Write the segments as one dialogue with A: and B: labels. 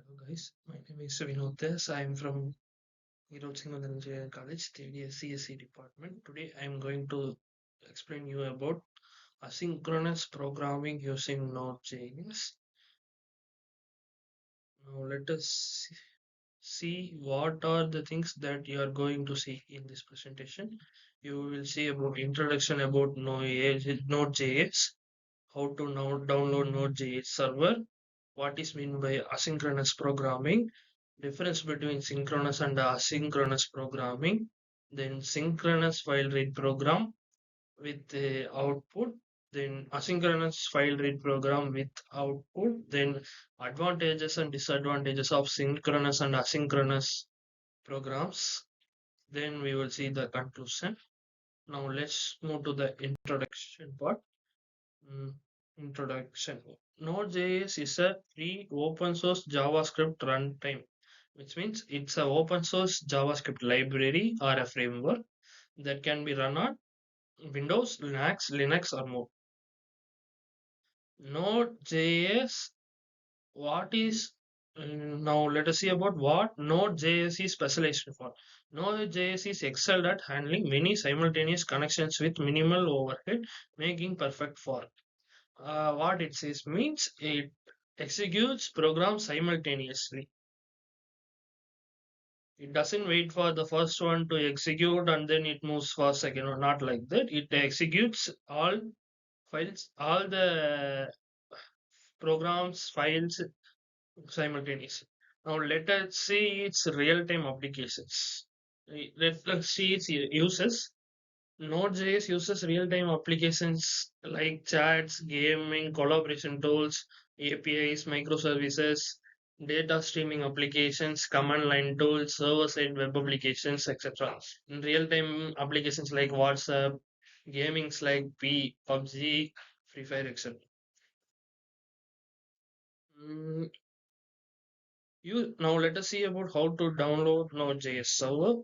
A: Hello guys, my name is Vinod. I am from Hirotsingham Engineering College, 3D CSE department. Today I am going to explain you about asynchronous programming using Node.js. Now let us see what are the things that you are going to see in this presentation. You will see about introduction about Node.js, how to now download Node.js server, what is meant by asynchronous programming, difference between synchronous and asynchronous programming, then synchronous file read program with the output, then asynchronous file read program with output, then advantages and disadvantages of synchronous and asynchronous programs. Then we will see the conclusion. Now let's move to the introduction part. Mm, Introduction. Node.js is a free open source JavaScript runtime, which means it's an open source JavaScript library or a framework that can be run on Windows, Linux, or more. Node.js, what is now let us see about what Node.js is specialized for. Node.js is excelled at handling many simultaneous connections with minimal overhead, making perfect for what it says means it executes programs simultaneously. It doesn't wait for the first one to execute and then it moves for second one. Not like that. It executes all files, all the programs, files simultaneously. Now let us see its real-time applications. Let us see its uses. Node.js uses real-time applications like chats, gaming, collaboration tools, APIs, microservices, data streaming applications, command line tools, server-side web applications, etc. In real-time applications like WhatsApp, gamings like PUBG, Free Fire, etc. Mm, Now let us see about how to download Node.js server.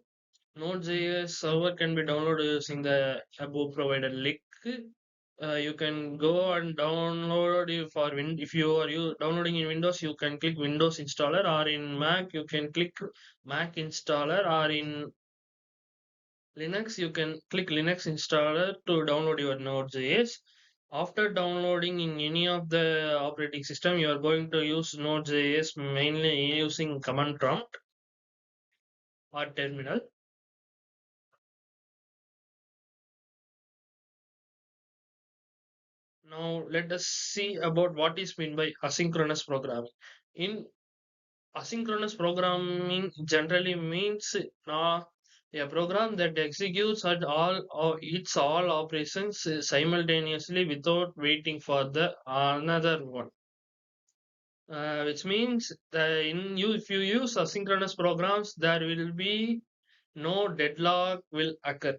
A: Node.js server can be downloaded using the above provided link. You can go and download it for if you are downloading in Windows, you can click Windows installer, or in Mac you can click Mac installer, or in Linux you can click Linux installer to download your Node.js. After downloading in any of the operating system, you are going to use Node.js mainly using command prompt or terminal. Now let us see about what is meant by asynchronous programming. In asynchronous programming generally means a program that executes at all operations simultaneously without waiting for the another one. Which means that if you use asynchronous programs, there will be no deadlock will occur.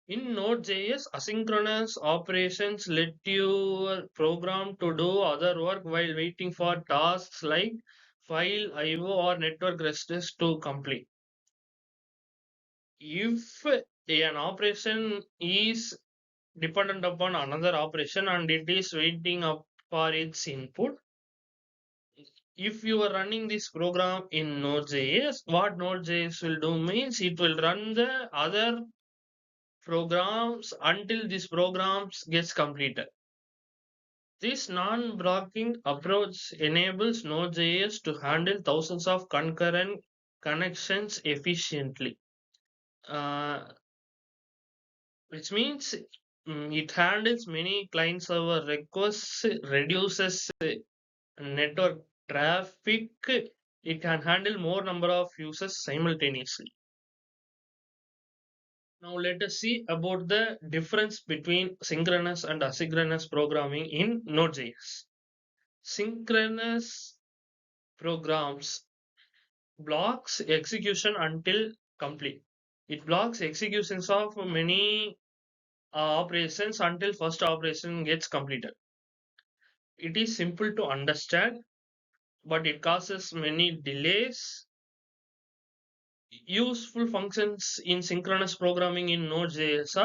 A: In Node.js, asynchronous operations let your program to do other work while waiting for tasks like file IO or network requests to complete. If an operation is dependent upon another operation and it is waiting up for its input, if you are running this program in Node.js, what Node.js will do means it will run the other programs until this programs gets completed. This non-blocking approach enables Node.js to handle thousands of concurrent connections efficiently, uh, which means it handles many client-server requests, reduces network traffic. It can handle more number of users simultaneously. Now let us see about the difference between synchronous and asynchronous programming in Node.js. Synchronous programs blocks execution until complete. It blocks executions of many operations until first operation gets completed. It is simple to understand, but it causes many delays. Useful functions in synchronous programming in Node.js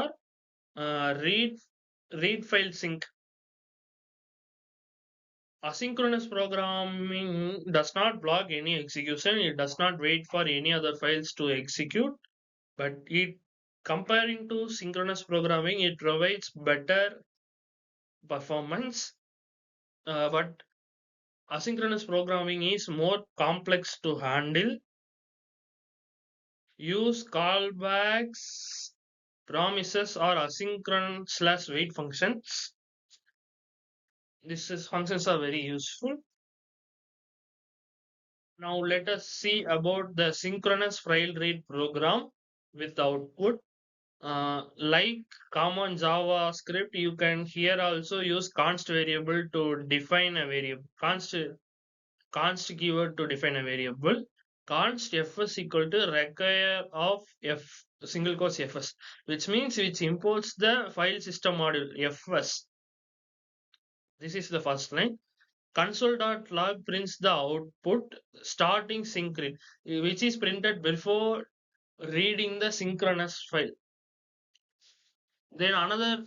A: are read file sync. Asynchronous programming does not block any execution. It does not wait for any other files to execute, but it comparing to synchronous programming, it provides better performance. But asynchronous programming is more complex to handle. Use callbacks, promises, or asynchronous slash wait functions. These functions are very useful. Now let us see about the synchronous file read program with output. Like common JavaScript, you can here also use const variable to define a variable. Const keyword to define a variable. Const fs equal to require of f single quotes fs, which means which imports the file system module fs. This is the first line. Console.log prints the output starting sync read, which is printed before reading the synchronous file. Then another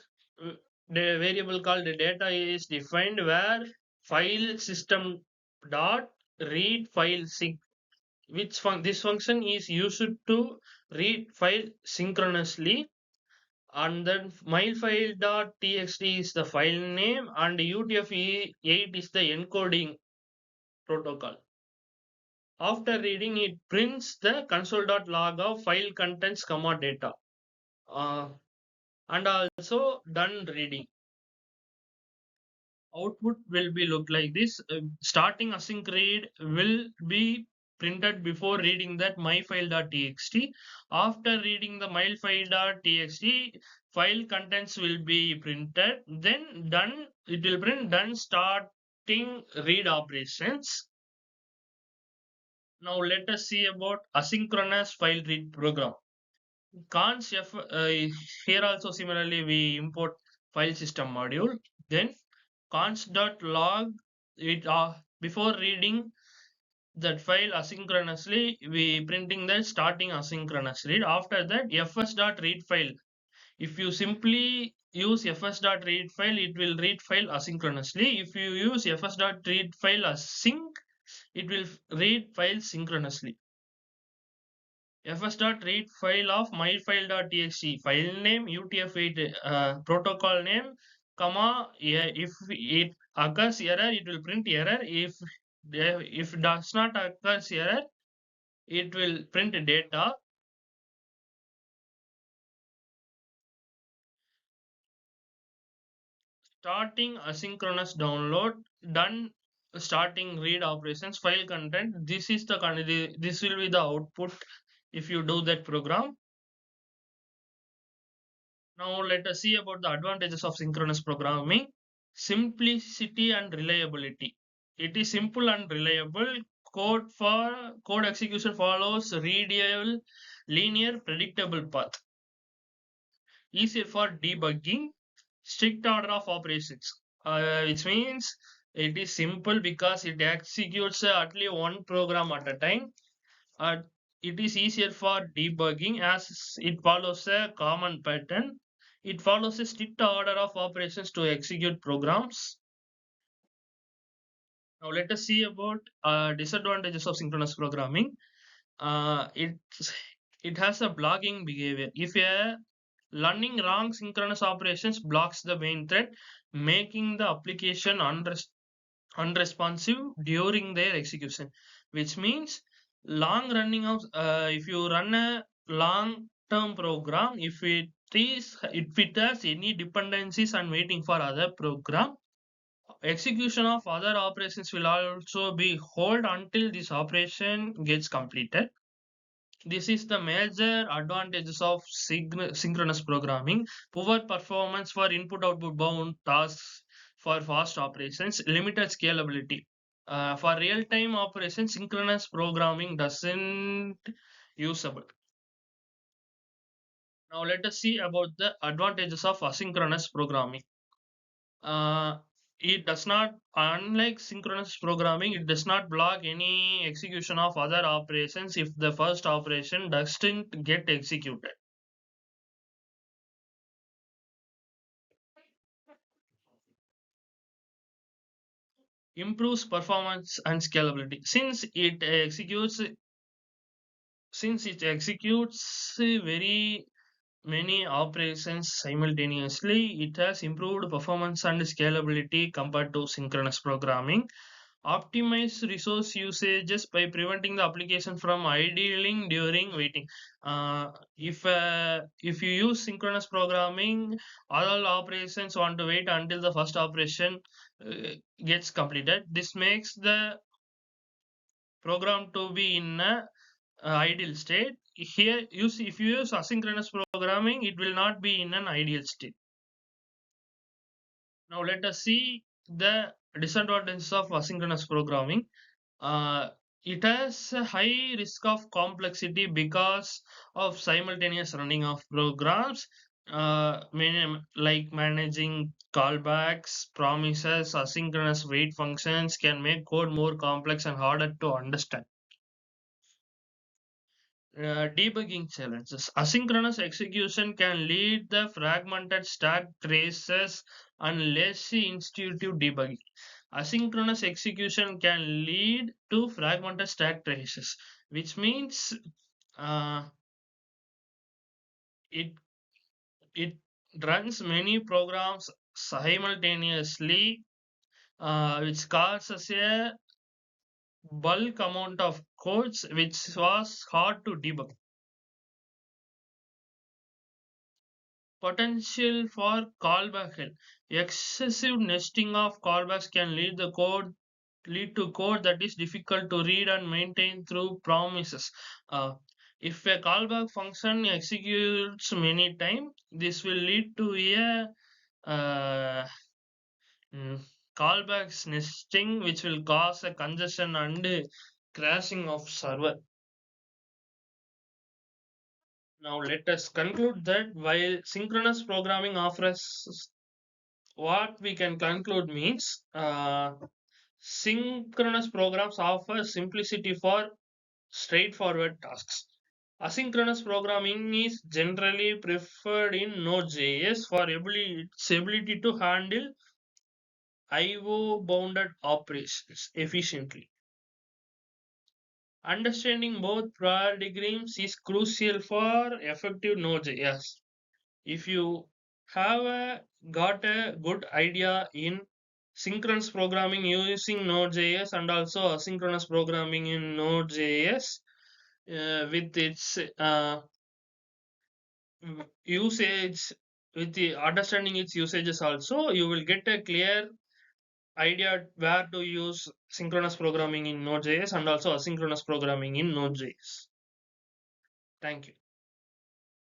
A: variable called data is defined where file system dot read file sync, which this function is used to read file synchronously, and then mylfile.txt is the file name and UTF-8 is the encoding protocol. After reading, it prints the console.log of file contents comma data, and also done reading. Output will be look like this. Starting async read will be printed before reading that myfile.txt. After reading the myfile.txt, file contents will be printed. Then done, it will print done starting read operations. Now let us see about asynchronous file read program. Const here also similarly we import file system module. Then const.log it before reading that file asynchronously we printing the starting asynchronous read. After that fs.read file, if you simply use fs.read file, it will read file asynchronously. If you use fs.read file async, it will read file synchronously. fs.read file of myfile.txt, file name UTF-8, protocol name, comma, yeah, if it occurs error, it will print error. If does not occurs error, it will print data. Starting asynchronous download, done starting read operations, file content. This is the this will be the output if you do that program. Now let us see about the advantages of synchronous programming. Simplicity and reliability. It is simple and reliable. Code execution follows readable, linear, predictable path. Easier for debugging. Strict order of operations, which means it is simple because it executes at least one program at a time. Uh, it is easier for debugging as it follows a common pattern. It follows a strict order of operations to execute programs. Now let us see about disadvantages of synchronous programming. Uh, it it has a blocking behavior. If a learning wrong synchronous operations blocks the main thread, making the application unresponsive during their execution, which means long running of if you run a long term program, if it has any dependencies and waiting for other program, execution of other operations will also be hold until this operation gets completed. This is the major advantages of synchronous programming. Poor performance for input output bound tasks, for fast operations, limited scalability. For real time operations, synchronous programming doesn't usable. Now let us see about the advantages of asynchronous programming. Uh, it does not, unlike synchronous programming, it does not block any execution of other operations if the first operation doesn't get executed. improves performance and scalability. Since it executes very many operations simultaneously, it has improved performance and scalability compared to synchronous programming. Optimize resource usages by preventing the application from idling during waiting. If you use synchronous programming, all operations want to wait until the first operation uh, gets completed. This makes the program to be in a ideal state. Here, if you use asynchronous programming, it will not be in an ideal state. Now, let us see the disadvantages of asynchronous programming. Uh, it has a high risk of complexity because of simultaneous running of programs, like managing callbacks, promises, asynchronous wait functions can make code more complex and harder to understand. Debugging challenges. Asynchronous execution can lead the fragmented stack traces and less intuitive debugging. Asynchronous execution can lead to fragmented stack traces, which means uh, it it runs many programs simultaneously, which causes a bulk amount of codes which was hard to debug. Potential for callback hell. Excessive nesting of callbacks can lead to code that is difficult to read and maintain through promises. Uh, if a callback function executes many times, this will lead to a mm, callbacks nesting, which will cause a congestion and crashing of server. Now let us conclude that while synchronous programming offers, what we can conclude means synchronous programs offer simplicity for straightforward tasks. Asynchronous programming is generally preferred in Node.js for its ability to handle IO bounded operations efficiently. Understanding both paradigms is crucial for effective Node.js. If you have got a good idea in synchronous programming using Node.js and also asynchronous programming in Node.js with its usage, with the understanding its usages also, you will get a clear idea where to use synchronous programming in Node.js and also asynchronous programming in Node.js. Thank you.